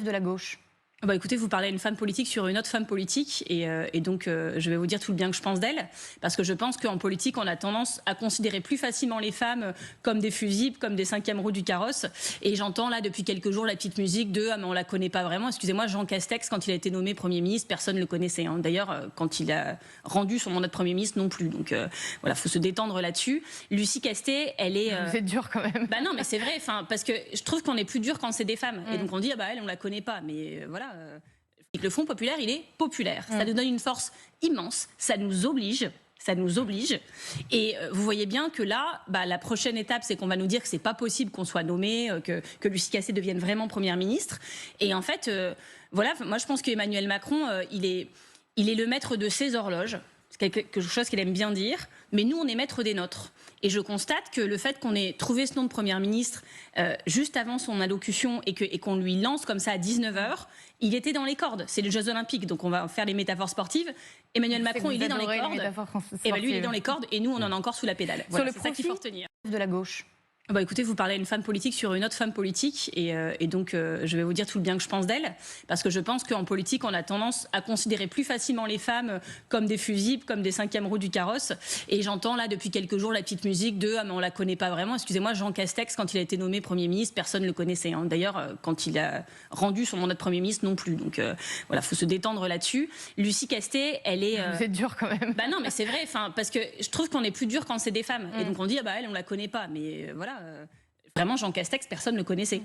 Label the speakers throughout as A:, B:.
A: de la gauche?
B: Bah écoutez, vous parlez à une femme politique sur une autre femme politique et donc je vais vous dire tout le bien que je pense d'elle, parce que je pense qu'en politique on a tendance à considérer plus facilement les femmes comme des fusibles, comme des cinquièmes roues du carrosse, et j'entends là depuis quelques jours la petite musique de ah mais on la connaît pas vraiment. Excusez-moi, Jean Castex, quand il a été nommé Premier ministre, personne ne le connaissait, hein. D'ailleurs quand il a rendu son mandat de Premier ministre non plus, donc voilà, faut se détendre là-dessus. Lucie Castet, elle est...
A: Vous êtes dur quand même.
B: Bah non mais c'est vrai, parce que je trouve qu'on est plus dur quand c'est des femmes, et donc on dit ah bah elle on la connaît pas, mais voilà. Le Front populaire, il est populaire. Ça nous donne une force immense. Ça nous oblige. Et vous voyez bien que là, la prochaine étape, c'est qu'on va nous dire que c'est pas possible qu'on soit nommé, que Lucie Castet devienne vraiment première ministre. Et en fait, voilà, moi je pense qu'Emmanuel Macron, il est le maître de ses horloges. C'est quelque chose qu'il aime bien dire. Mais nous, on est maître des nôtres. Et je constate que le fait qu'on ait trouvé ce nom de première ministre juste avant son allocution et qu'on lui lance comme ça à 19h, il était dans les cordes. C'est les Jeux Olympiques, donc on va faire les métaphores sportives. Emmanuel Macron, il est dans les cordes. Et lui, il est dans les cordes et nous, on en a encore sous la pédale. Voilà, c'est ça qu'il faut retenir.
A: De la gauche.
B: Bah écoutez, vous parlez à une femme politique sur une autre femme politique et donc je vais vous dire tout le bien que je pense d'elle, parce que je pense qu'en politique on a tendance à considérer plus facilement les femmes comme des fusibles, comme des cinquièmes roues du carrosse, et j'entends là depuis quelques jours la petite musique de ah mais on la connaît pas vraiment. Excusez-moi, Jean Castex, quand il a été nommé Premier ministre, personne ne le connaissait, hein. D'ailleurs quand il a rendu son mandat de Premier ministre non plus, donc voilà, faut se détendre là-dessus. Lucie Castet, elle est...
A: Vous êtes dur quand même.
B: Bah non mais c'est vrai, parce que je trouve qu'on est plus dur quand c'est des femmes, et donc on dit ah bah elle on la connaît pas, mais voilà. Vraiment, Jean Castex, personne ne le connaissait.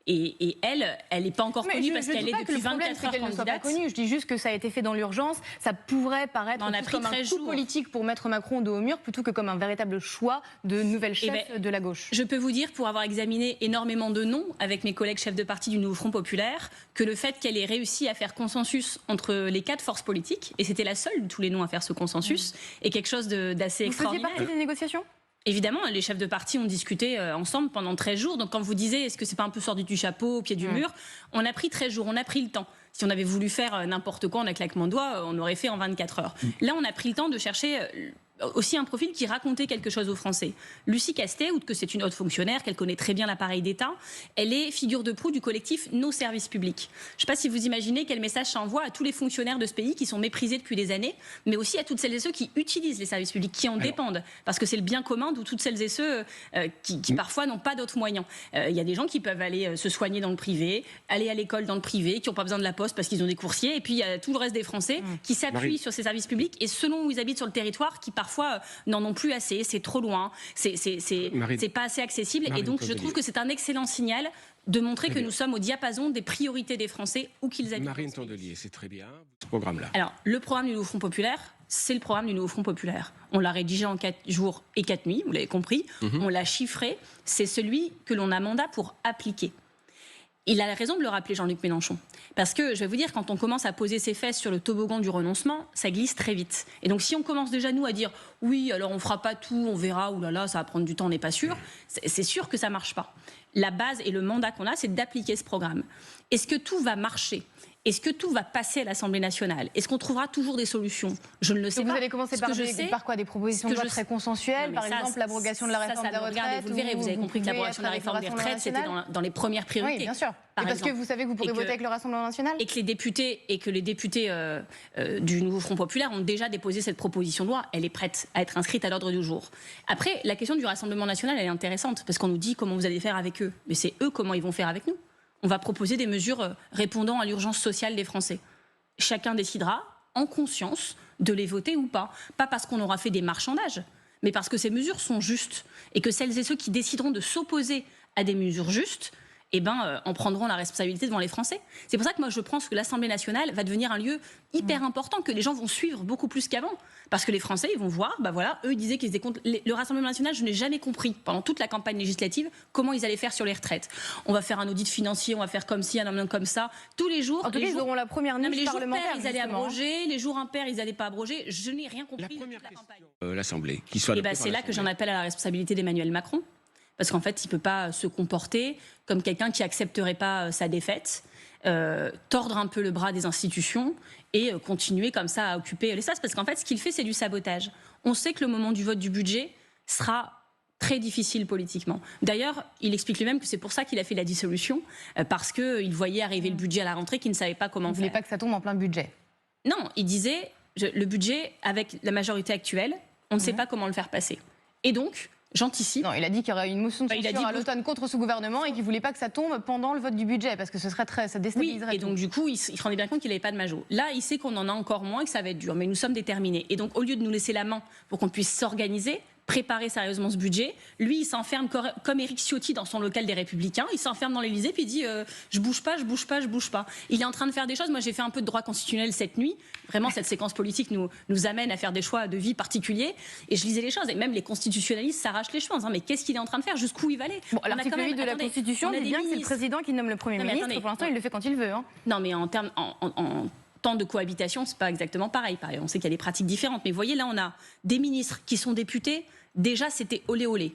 B: Et elle n'est pas encore connue parce qu'elle est depuis 24 heures candidate.
A: Je dis juste que ça a été fait dans l'urgence. Ça pourrait paraître comme un coup politique pour mettre Macron dos au mur plutôt que comme un véritable choix de nouvelle chef de la gauche.
B: Je peux vous dire, pour avoir examiné énormément de noms avec mes collègues chefs de parti du Nouveau Front populaire, que le fait qu'elle ait réussi à faire consensus entre les 4 forces politiques, et c'était la seule de tous les noms à faire ce consensus, est quelque chose d'assez extraordinaire.
A: Vous faisiez partie des négociations ?
B: Évidemment, les chefs de parti ont discuté ensemble pendant 13 jours. Donc quand vous disiez, est-ce que c'est pas un peu sorti du chapeau, au pied du mur, on a pris 13 jours, on a pris le temps. Si on avait voulu faire n'importe quoi en un claquement de doigts, on aurait fait en 24 heures. Là, on a pris le temps de chercher aussi un profil qui racontait quelque chose aux Français. Lucie Castet, outre que c'est une haute fonctionnaire, qu'elle connaît très bien l'appareil d'État, elle est figure de proue du collectif Nos Services Publics. Je ne sais pas si vous imaginez quel message ça envoie à tous les fonctionnaires de ce pays qui sont méprisés depuis des années, mais aussi à toutes celles et ceux qui utilisent les services publics, qui en dépendent, parce que c'est le bien commun de toutes celles et ceux qui parfois n'ont pas d'autres moyens. Il y a des gens qui peuvent aller se soigner dans le privé, aller à l'école dans le privé, qui n'ont pas besoin de la poste parce qu'ils ont des coursiers, et puis il y a tout le reste des Français qui s'appuient sur ces services publics, et selon où ils habitent sur le territoire, qui parfois n'en ont plus assez, c'est trop loin, c'est pas assez accessible, et donc je trouve que c'est un excellent signal de montrer que nous sommes au diapason des priorités des Français où qu'ils habitent.
C: Marine Tondelier, c'est très bien, ce programme-là.
B: Alors, le programme du Nouveau Front populaire, c'est le programme du Nouveau Front populaire. On l'a rédigé en 4 jours et 4 nuits, vous l'avez compris, on l'a chiffré, c'est celui que l'on a mandat pour appliquer. Il a raison de le rappeler, Jean-Luc Mélenchon. Parce que, je vais vous dire, quand on commence à poser ses fesses sur le toboggan du renoncement, ça glisse très vite. Et donc, si on commence déjà, nous, à dire « oui, alors on fera pas tout, on verra, oulala, ça va prendre du temps, on n'est pas sûr », c'est sûr que ça marche pas. La base et le mandat qu'on a, c'est d'appliquer ce programme. Est-ce que tout va marcher ? Est-ce que tout va passer à l'Assemblée nationale? Est-ce qu'on trouvera toujours des solutions? Je ne le sais pas.
A: Vous allez commencer par quoi? Des propositions de loi très consensuelles, par exemple l'abrogation de la réforme des retraites?
B: Vous le verrez, vous avez compris que l'abrogation de la réforme des retraites, c'était dans les premières priorités.
A: Oui, bien sûr. Parce que vous savez que vous pourrez voter avec le Rassemblement national?
B: Et que les députés du Nouveau Front populaire ont déjà déposé cette proposition de loi. Elle est prête à être inscrite à l'ordre du jour. Après, la question du Rassemblement national, elle est intéressante, parce qu'on nous dit comment vous allez faire avec eux. Mais c'est eux comment ils vont faire avec nous. On va proposer des mesures répondant à l'urgence sociale des Français. Chacun décidera, en conscience, de les voter ou pas. Pas parce qu'on aura fait des marchandages, mais parce que ces mesures sont justes. Et que celles et ceux qui décideront de s'opposer à des mesures justes, en prendront la responsabilité devant les Français. C'est pour ça que moi je pense que l'Assemblée nationale va devenir un lieu hyper important, que les gens vont suivre beaucoup plus qu'avant. Parce que les Français, ils vont voir, eux ils disaient qu'ils étaient contre... Le Rassemblement national, je n'ai jamais compris, pendant toute la campagne législative, comment ils allaient faire sur les retraites. On va faire un audit financier, on va faire comme ci, un homme comme ça. Tous les jours...
A: En tout cas, ils auront la première niche parlementaire.
B: Les jours pairs, ils allaient abroger, les jours impairs, ils n'allaient pas abroger. Je n'ai rien compris.
C: La première question, l'Assemblée, qui soit...
B: c'est là que j'en appelle à la responsabilité d'Emmanuel Macron. Parce qu'en fait, il ne peut pas se comporter comme quelqu'un qui n'accepterait pas sa défaite, tordre un peu le bras des institutions et continuer comme ça à occuper l'espace. Parce qu'en fait, ce qu'il fait, c'est du sabotage. On sait que le moment du vote du budget sera très difficile politiquement. D'ailleurs, il explique lui-même que c'est pour ça qu'il a fait la dissolution, parce qu'il voyait arriver le budget à la rentrée qu'il ne savait pas comment faire.
A: Il ne voulait pas que ça tombe en plein budget.
B: Non, il disait, le budget, avec la majorité actuelle, on ne sait pas comment le faire passer. Et donc, j'anticipe.
A: Non, il a dit qu'il y aurait une motion de censure à l'automne contre ce gouvernement et qu'il ne voulait pas que ça tombe pendant le vote du budget, parce que ce serait ça déstabiliserait
B: oui, et donc du coup, il se rendait bien compte qu'il n'avait pas de majo. Là, il sait qu'on en a encore moins et que ça va être dur, mais nous sommes déterminés. Et donc, au lieu de nous laisser la main pour qu'on puisse s'organiser, préparer sérieusement ce budget, lui, il s'enferme comme Éric Ciotti dans son local des Républicains, il s'enferme dans l'Élysée puis il dit je bouge pas, je bouge pas, je bouge pas. Il est en train de faire des choses. Moi, j'ai fait un peu de droit constitutionnel cette nuit. Vraiment, cette séquence politique nous amène à faire des choix de vie particuliers. Et je lisais les choses. Et même les constitutionnalistes s'arrachent les cheveux en disant mais qu'est-ce qu'il est en train de faire? Jusqu'où il va aller?
A: Bon, l'article 8 de la Constitution dit bien que c'est le président qui nomme le Premier ministre. Pour l'instant, il le fait quand il veut. Hein.
B: Non, mais en termes temps de cohabitation, c'est pas exactement pareil. On sait qu'il y a des pratiques différentes. Mais vous voyez, là, on a des ministres qui sont députés. Déjà, c'était olé olé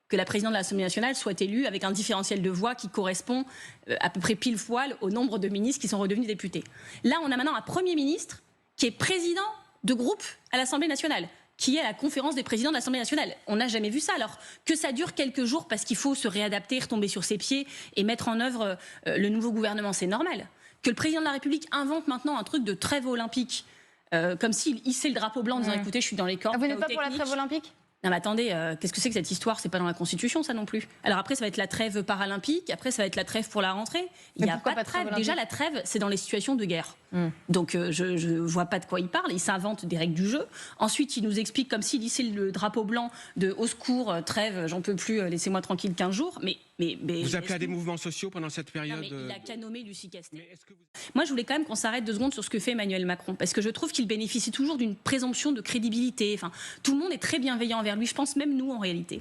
B: que la présidente de l'Assemblée nationale soit élue avec un différentiel de voix qui correspond à peu près pile poil au nombre de ministres qui sont redevenus députés. Là, on a maintenant un Premier ministre qui est président de groupe à l'Assemblée nationale, qui est à la conférence des présidents de l'Assemblée nationale. On n'a jamais vu ça. Alors que ça dure quelques jours parce qu'il faut se réadapter, retomber sur ses pieds et mettre en œuvre le nouveau gouvernement, c'est normal. Que le président de la République invente maintenant un truc de trêve olympique, comme s'il hissait le drapeau blanc en disant écoutez, je suis dans les corps.
A: Vous n'êtes pas pour la trêve olympique ?
B: Non mais attendez, qu'est-ce que c'est que cette histoire? C'est pas dans la Constitution ça non plus. Alors après ça va être la trêve paralympique, après ça va être la trêve pour la rentrée. Il n'y a pas de trêve. Déjà la trêve c'est dans les situations de guerre. Donc je vois pas de quoi il parle, il s'invente des règles du jeu. Ensuite il nous explique comme s'il hissait le drapeau blanc de au secours, trêve, j'en peux plus, laissez-moi tranquille 15 jours. Mais
C: vous appelez à des mouvements sociaux pendant cette période?
B: Non, mais il a qu'à nommer Lucie Castet. Moi je voulais quand même qu'on s'arrête 2 secondes sur ce que fait Emmanuel Macron, parce que je trouve qu'il bénéficie toujours d'une présomption de crédibilité. Enfin, tout le monde est très bienveillant envers lui, je pense même nous en réalité.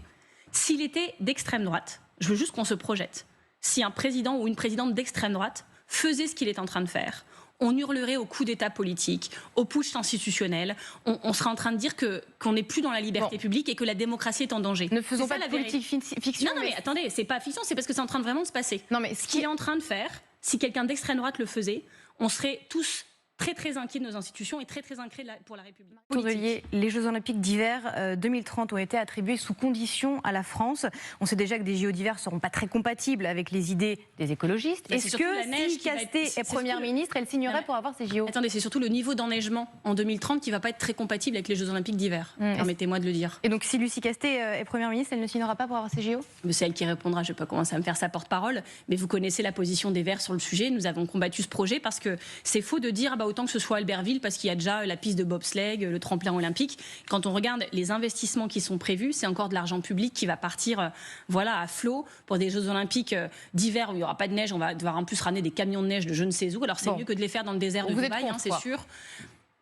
B: S'il était d'extrême droite, je veux juste qu'on se projette, si un président ou une présidente d'extrême droite faisait ce qu'il est en train de faire, on hurlerait au coup d'État politique, au putsch institutionnel, on serait en train de dire qu'on n'est plus dans la liberté publique et que la démocratie est en danger.
A: Ne faisons pas de politique fiction.
B: Non, mais attendez, c'est pas fiction, c'est parce que c'est en train de vraiment de se passer. Non, mais ce qu'il est en train de faire, si quelqu'un d'extrême droite le faisait, on serait tous très très inquiets de nos institutions et très très inquiets pour la République.
A: Les Jeux Olympiques d'hiver 2030 ont été attribués sous condition à la France. On sait déjà que des JO d'hiver ne seront pas très compatibles avec les idées des écologistes. Est-ce que si Castet est Première ministre, elle signerait pour avoir ces JO?
B: Attendez, c'est surtout le niveau d'enneigement en 2030 qui ne va pas être très compatible avec les Jeux Olympiques d'hiver. Permettez-moi de le dire.
A: Et donc si Lucie Castet est Première ministre, elle ne signera pas pour avoir ces JO?
B: C'est elle qui répondra, je ne vais pas commencer à me faire sa porte-parole, mais vous connaissez la position des Verts sur le sujet. Nous avons combattu ce projet parce que c'est faux de dire autant que ce soit Albertville parce qu'il y a déjà la piste de bobsleigh, le tremplin olympique. Quand on regarde les investissements qui sont prévus, c'est encore de l'argent public qui va partir à flot pour des Jeux Olympiques d'hiver où il n'y aura pas de neige. On va devoir en plus ramener des camions de neige de je ne sais où. Alors c'est mieux que de les faire dans le désert de Dubaï, c'est sûr.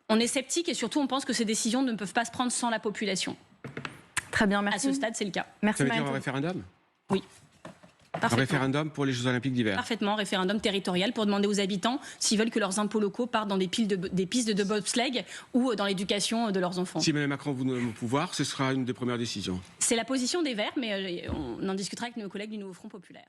B: On est sceptique et surtout on pense que ces décisions ne peuvent pas se prendre sans la population.
A: Très bien, merci.
B: À ce stade, c'est le cas.
A: Merci.
C: Ça veut dire un référendum?
B: Oui.
C: Un référendum pour les Jeux Olympiques d'hiver?
B: Parfaitement, référendum territorial pour demander aux habitants s'ils veulent que leurs impôts locaux partent dans des pistes de bobsleigh ou dans l'éducation de leurs enfants.
C: Si Emmanuel Macron vous nomme au pouvoir, ce sera une des premières décisions.
B: C'est la position des Verts, mais on en discutera avec nos collègues du Nouveau Front Populaire.